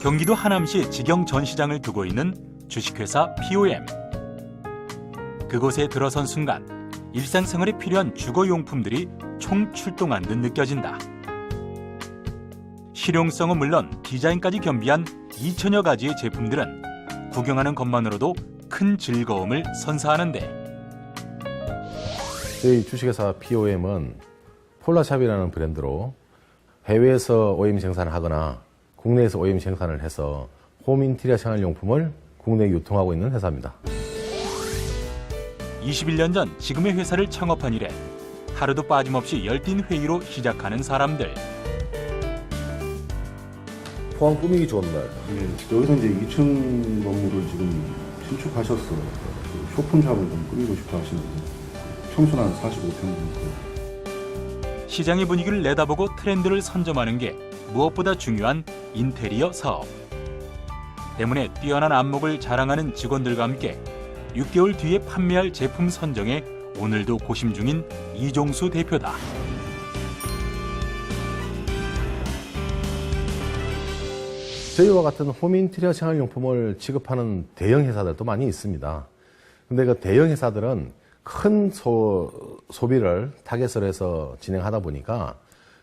경기도 하남시 직영 전시장을 두고 있는 주식회사 POM. 그곳에 들어선 순간 일상생활에 필요한 주거용품들이 총출동한 듯 느껴진다. 실용성은 물론 디자인까지 겸비한 2천여 가지의 제품들은 구경하는 것만으로도 큰 즐거움을 선사하는데, 저희 주식회사 POM은 폴라샵이라는 브랜드로 해외에서 OEM 생산을 하거나 국내에서 OEM 생산을 해서 홈 인테리어 생활용품을 국내에 유통하고 있는 회사입니다. 21년 전 지금의 회사를 창업한 이래 하루도 빠짐없이 열띤 회의로 시작하는 사람들. 포항 꾸미기 좋은 날. 네, 여기서 이제 2층 건물을 지금 신축하셨어요. 쇼핑샵을 좀 꾸미고 싶어 하시는데 평수는 한 45평 정도. 시장의 분위기를 내다보고 트렌드를 선점하는 게 무엇보다 중요한 인테리어 사업. 때문에 뛰어난 안목을 자랑하는 직원들과 함께 6개월 뒤에 판매할 제품 선정에 오늘도 고심 중인 이종수 대표다. 저희와 같은 홈 인테리어 생활용품을 취급하는 대형 회사들도 많이 있습니다. 근데 그 대형 회사들은 큰 소비를 타겟으로 해서 진행하다 보니까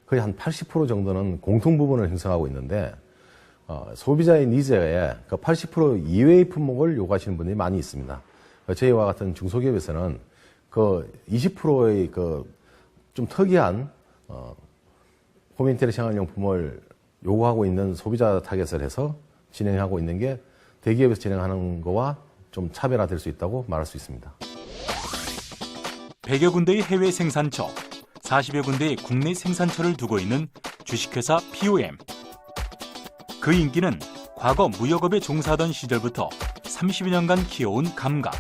거의 한 80% 정도는 공통 부분을 형성하고 있는데, 소비자의 니즈에 그 80% 이외의 품목을 요구하시는 분들이 많이 있습니다. 저희와 같은 중소기업에서는 그 20%의 그 좀 특이한 홈 인테리어 생활용품을 요구하고 있는 소비자 타겟을 해서 진행하고 있는 게 대기업에서 진행하는 거와 좀 차별화될 수 있다고 말할 수 있습니다. 100여 군데의 해외 생산처, 40여 군데의 국내 생산처를 두고 있는 주식회사 POM. 그 인기는 과거 무역업에 종사하던 시절부터 30여 년간 키워온 감각,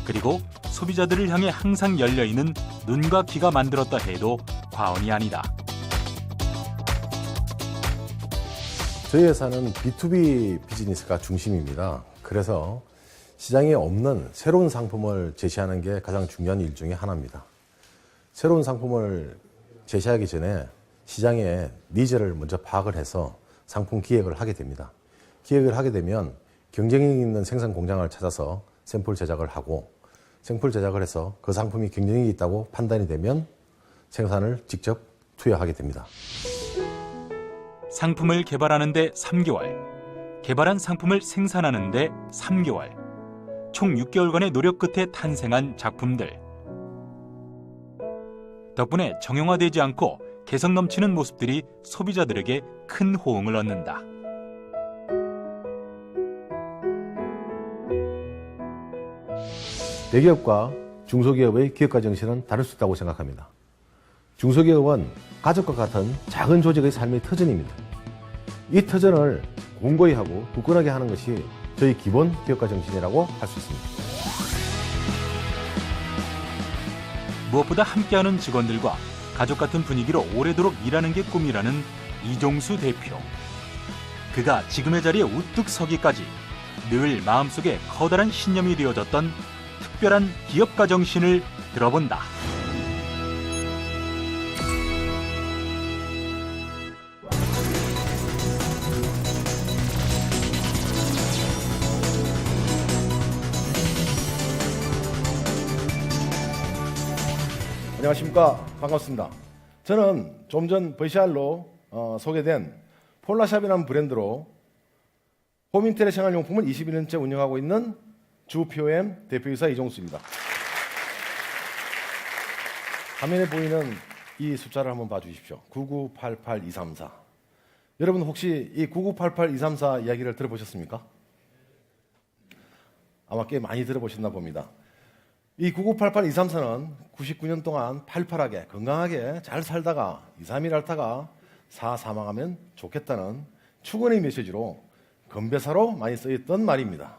그리고 소비자들을 향해 항상 열려있는 눈과 귀가 만들었다 해도 과언이 아니다. 저희 회사는 B2B 비즈니스가 중심입니다. 그래서 시장에 없는 새로운 상품을 제시하는 게 가장 중요한 일 중에 하나입니다. 새로운 상품을 제시하기 전에 시장의 니즈를 먼저 파악을 해서 상품 기획을 하게 됩니다. 기획을 하게 되면 경쟁력 있는 생산 공장을 찾아서 샘플 제작을 하고, 샘플 제작을 해서 그 상품이 경쟁력이 있다고 판단이 되면 생산을 직접 투여하게 됩니다. 상품을 개발하는 데 3개월, 개발한 상품을 생산하는 데 3개월, 총 6개월간의 노력 끝에 탄생한 작품들. 덕분에 정형화되지 않고 개성 넘치는 모습들이 소비자들에게 큰 호응을 얻는다. 대기업과 중소기업의 기업가 정신은 다를 수 있다고 생각합니다. 중소기업은 가족과 같은 작은 조직의 삶의 터전입니다. 이 터전을 공고히 하고 굳건하게 하는 것이 저희 기본 기업가 정신이라고 할 수 있습니다. 무엇보다 함께하는 직원들과 가족 같은 분위기로 오래도록 일하는 게 꿈이라는 이종수 대표. 그가 지금의 자리에 우뚝 서기까지 늘 마음속에 커다란 신념이 되어졌던 특별한 기업가 정신을 들어본다. 안녕하십니까. 반갑습니다. 저는 좀 전 VCR로 소개된 폴라샵이라는 브랜드로 홈인테리어 생활용품을 21년째 운영하고 있는 주 POM 대표이사 이종수입니다. 화면에 보이는 이 숫자를 한번 봐주십시오. 9988234. 여러분 혹시 이 9988234 이야기를 들어보셨습니까? 아마 꽤 많이 들어보셨나 봅니다. 이 9988234는 99년 동안 팔팔하게 건강하게 잘 살다가 2, 3일 앓다가 사망하면 좋겠다는 축원의 메시지로 건배사로 많이 쓰였던 말입니다.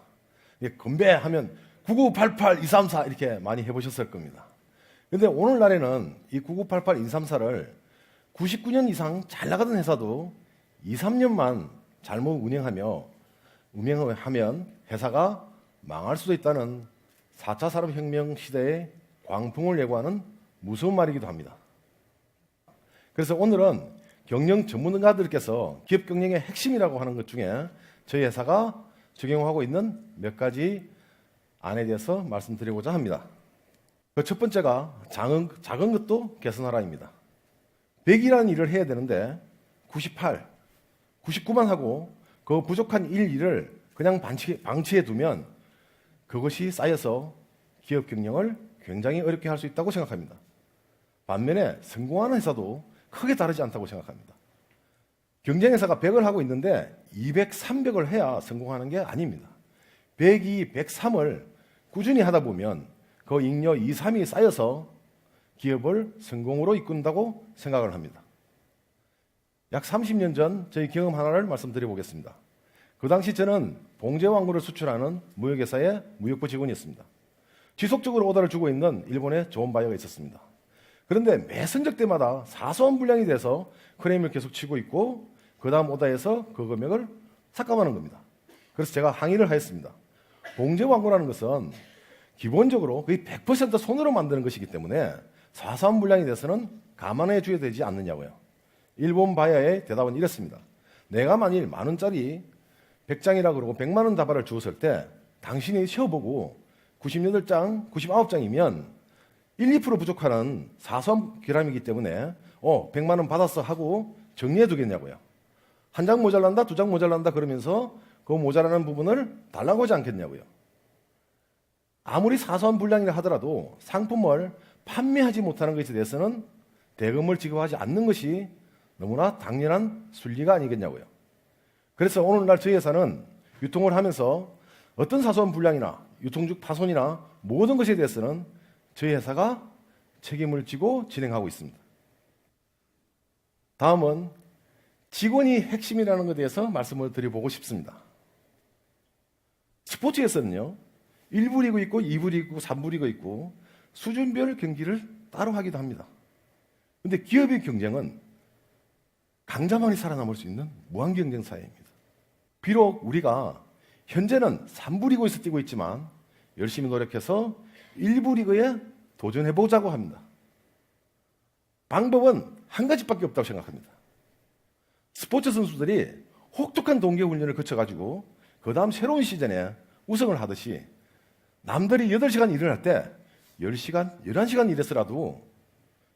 건배하면 9988234 이렇게 많이 해보셨을 겁니다. 그런데 오늘날에는 이 9988234를 99년 이상 잘 나가던 회사도 2, 3년만 잘못 운영하면 회사가 망할 수도 있다는 4차 산업혁명 시대의 광풍을 예고하는 무서운 말이기도 합니다. 그래서 오늘은 경영 전문가들께서 기업 경영의 핵심이라고 하는 것 중에 저희 회사가 적용하고 있는 몇 가지 안에 대해서 말씀드리고자 합니다. 그 첫 번째가 작은 것도 개선하라입니다. 100이라는 일을 해야 되는데 98, 99만 하고 그 부족한 일을 그냥 방치해 두면 그것이 쌓여서 기업 경영을 굉장히 어렵게 할 수 있다고 생각합니다. 반면에 성공하는 회사도 크게 다르지 않다고 생각합니다. 경쟁회사가 100을 하고 있는데 200, 300을 해야 성공하는 게 아닙니다. 102, 103을 꾸준히 하다 보면 그 잉여 2, 3이 쌓여서 기업을 성공으로 이끈다고 생각을 합니다. 약 30년 전 저희 경험 하나를 말씀드려 보겠습니다. 그 당시 저는 봉제왕구를 수출하는 무역회사의 무역부 직원이었습니다. 지속적으로 오더를 주고 있는 일본의 좋은 바이어가 있었습니다. 그런데 매 선적 때마다 사소한 분량이 돼서 크레임을 계속 치고 있고 그 다음 오더에서 그 금액을 삭감하는 겁니다. 그래서 제가 항의를 하였습니다. 봉제왕구라는 것은 기본적으로 거의 100% 손으로 만드는 것이기 때문에 사소한 분량이 돼서는 감안해 줘야 되지 않느냐고요. 일본 바이어의 대답은 이랬습니다. 내가 만일 10,000원짜리 100장이라 그러고 100만 원 다발을 주었을 때 당신이 쉬어보고 98장, 99장이면 1, 2% 부족하는 사소한 결함이기 때문에 100만 원 받았어 하고 정리해 두겠냐고요. 한 장 모자란다, 2장 모자란다 그러면서 그 모자라는 부분을 달라고 하지 않겠냐고요. 아무리 사소한 분량이라 하더라도 상품을 판매하지 못하는 것에 대해서는 대금을 지급하지 않는 것이 너무나 당연한 순리가 아니겠냐고요. 그래서 오늘날 저희 회사는 유통을 하면서 어떤 사소한 분량이나 유통중 파손이나 모든 것에 대해서는 저희 회사가 책임을 지고 진행하고 있습니다. 다음은 직원이 핵심이라는 것에 대해서 말씀을 드려보고 싶습니다. 스포츠에서는요, 1부 리그 있고 2부 리그 있고 3부 리그 있고 수준별 경기를 따로 하기도 합니다. 그런데 기업의 경쟁은 강자만이 살아남을 수 있는 무한 경쟁 사회입니다. 비록 우리가 현재는 3부 리그에서 뛰고 있지만 열심히 노력해서 1부 리그에 도전해보자고 합니다. 방법은 한 가지밖에 없다고 생각합니다. 스포츠 선수들이 혹독한 동계훈련을 거쳐가지고 그 다음 새로운 시즌에 우승을 하듯이 남들이 8시간 일을 할 때 10시간, 11시간 일해서라도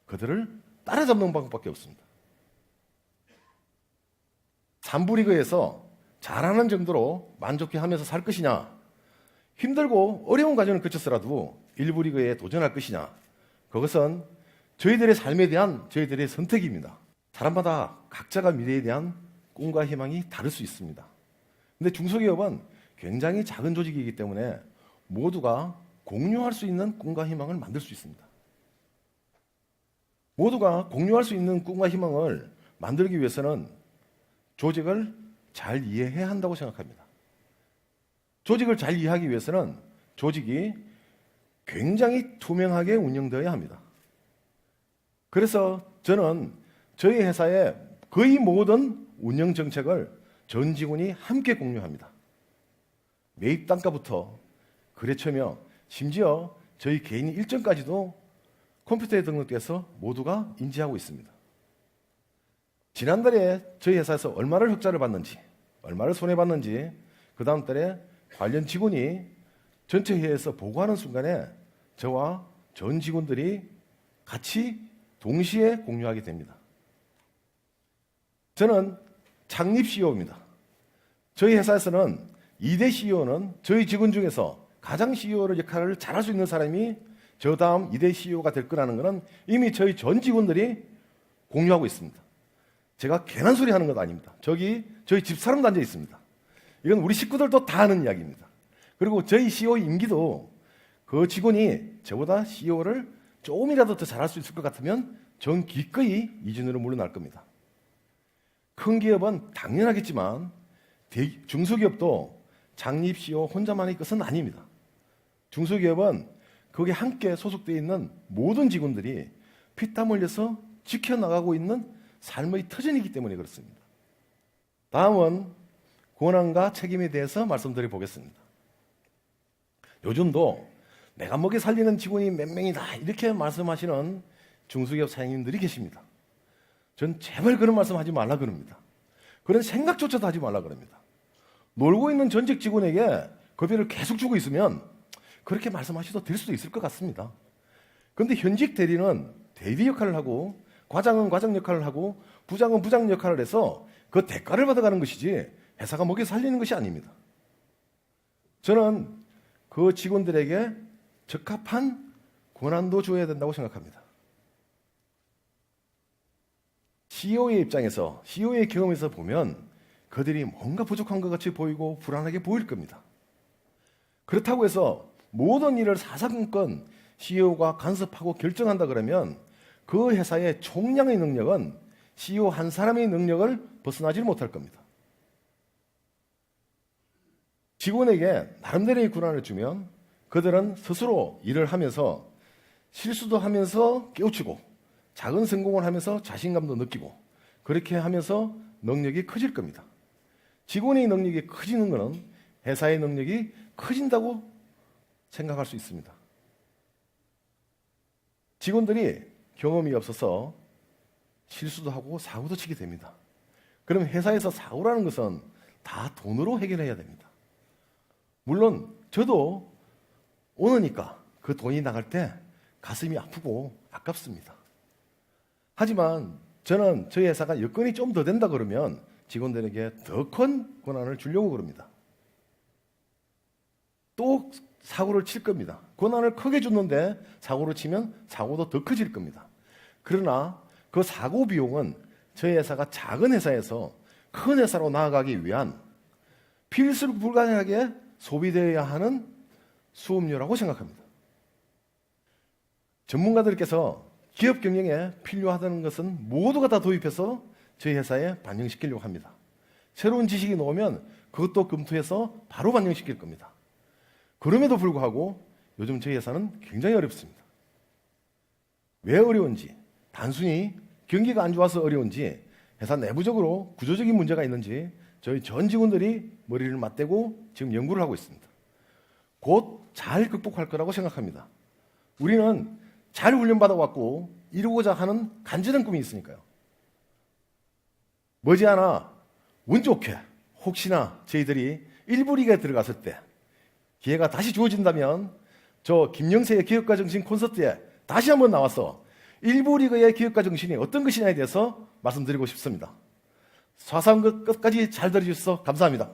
그들을 따라잡는 방법밖에 없습니다. 3부 리그에서 잘하는 정도로 만족해 하면서 살 것이냐, 힘들고 어려운 과정을 거쳐서라도 1부 리그에 도전할 것이냐, 그것은 저희들의 삶에 대한 저희들의 선택입니다. 사람마다 각자가 미래에 대한 꿈과 희망이 다를 수 있습니다. 그런데 중소기업은 굉장히 작은 조직이기 때문에 모두가 공유할 수 있는 꿈과 희망을 만들 수 있습니다. 모두가 공유할 수 있는 꿈과 희망을 만들기 위해서는 조직을 잘 이해해야 한다고 생각합니다. 조직을 잘 이해하기 위해서는 조직이 굉장히 투명하게 운영되어야 합니다. 그래서 저는 저희 회사의 거의 모든 운영 정책을 전 직원이 함께 공유합니다. 매입 단가부터 거래처며 심지어 저희 개인 일정까지도 컴퓨터에 등록돼서 모두가 인지하고 있습니다. 지난달에 저희 회사에서 얼마를 흑자를 받는지, 얼마를 손해봤는지 그 다음 달에 관련 직원이 전체 회의에서 보고하는 순간에 저와 전 직원들이 같이 동시에 공유하게 됩니다. 저는 창립 CEO입니다. 저희 회사에서는 2대 CEO는 저희 직원 중에서 가장 CEO를 역할을 잘할 수 있는 사람이 저 다음 2대 CEO가 될 거라는 것은 이미 저희 전 직원들이 공유하고 있습니다. 제가 괜한 소리 하는 것 아닙니다. 저기 저희 집사람도 앉아 있습니다. 이건 우리 식구들도 다 아는 이야기입니다. 그리고 저희 CEO 임기도 그 직원이 저보다 CEO를 조금이라도 더 잘할 수 있을 것 같으면 전 기꺼이 이진으로 물러날 겁니다. 큰 기업은 당연하겠지만 중소기업도 창립 CEO 혼자만의 것은 아닙니다. 중소기업은 거기에 함께 소속되어 있는 모든 직원들이 피땀 흘려서 지켜나가고 있는 삶의 터전이기 때문에 그렇습니다. 다음은 권한과 책임에 대해서 말씀드려 보겠습니다. 요즘도 내가 먹여 살리는 직원이 몇 명이다 이렇게 말씀하시는 중소기업 사장님들이 계십니다. 전 제발 그런 말씀 하지 말라 그럽니다. 그런 생각조차도 하지 말라 그럽니다. 놀고 있는 전직 직원에게 급여를 계속 주고 있으면 그렇게 말씀하셔도 될 수도 있을 것 같습니다. 그런데 현직 대리는 대리 역할을 하고 과장은 과장 역할을 하고 부장은 부장 역할을 해서 그 대가를 받아가는 것이지 회사가 먹여 살리는 것이 아닙니다. 저는 그 직원들에게 적합한 권한도 줘야 된다고 생각합니다. CEO의 입장에서, CEO의 경험에서 보면 그들이 뭔가 부족한 것 같이 보이고 불안하게 보일 겁니다. 그렇다고 해서 모든 일을 사사건건 CEO가 간섭하고 결정한다 그러면 그 회사의 총량의 능력은 CEO 한 사람의 능력을 벗어나지 못할 겁니다. 직원에게 나름대로의 권한을 주면 그들은 스스로 일을 하면서 실수도 하면서 깨우치고 작은 성공을 하면서 자신감도 느끼고 그렇게 하면서 능력이 커질 겁니다. 직원의 능력이 커지는 것은 회사의 능력이 커진다고 생각할 수 있습니다. 직원들이 경험이 없어서 실수도 하고 사고도 치게 됩니다. 그럼 회사에서 사고라는 것은 다 돈으로 해결해야 됩니다. 물론 저도 오너니까 그 돈이 나갈 때 가슴이 아프고 아깝습니다. 하지만 저는 저희 회사가 여건이 좀 더 된다 그러면 직원들에게 더 큰 권한을 주려고 그럽니다. 또 사고를 칠 겁니다. 권한을 크게 줬는데 사고를 치면 사고도 더 커질 겁니다. 그러나 그 사고 비용은 저희 회사가 작은 회사에서 큰 회사로 나아가기 위한 필수 불가능하게 소비되어야 하는 수업료라고 생각합니다. 전문가들께서 기업 경영에 필요하다는 것은 모두가 다 도입해서 저희 회사에 반영시키려고 합니다. 새로운 지식이 나오면 그것도 검토해서 바로 반영시킬 겁니다. 그럼에도 불구하고 요즘 저희 회사는 굉장히 어렵습니다. 왜 어려운지, 단순히 경기가 안 좋아서 어려운지 회사 내부적으로 구조적인 문제가 있는지 저희 전 직원들이 머리를 맞대고 지금 연구를 하고 있습니다. 곧 잘 극복할 거라고 생각합니다. 우리는 잘 훈련받아왔고 이루고자 하는 간절한 꿈이 있으니까요. 머지않아 운 좋게 혹시나 저희들이 1부 리그에 들어갔을 때 기회가 다시 주어진다면 저 김영세의 기업가 정신 콘서트에 다시 한번 나와서 1부 리그의 기업가 정신이 어떤 것이냐에 대해서 말씀드리고 싶습니다. 사상 끝까지 잘 들어주셔서 감사합니다.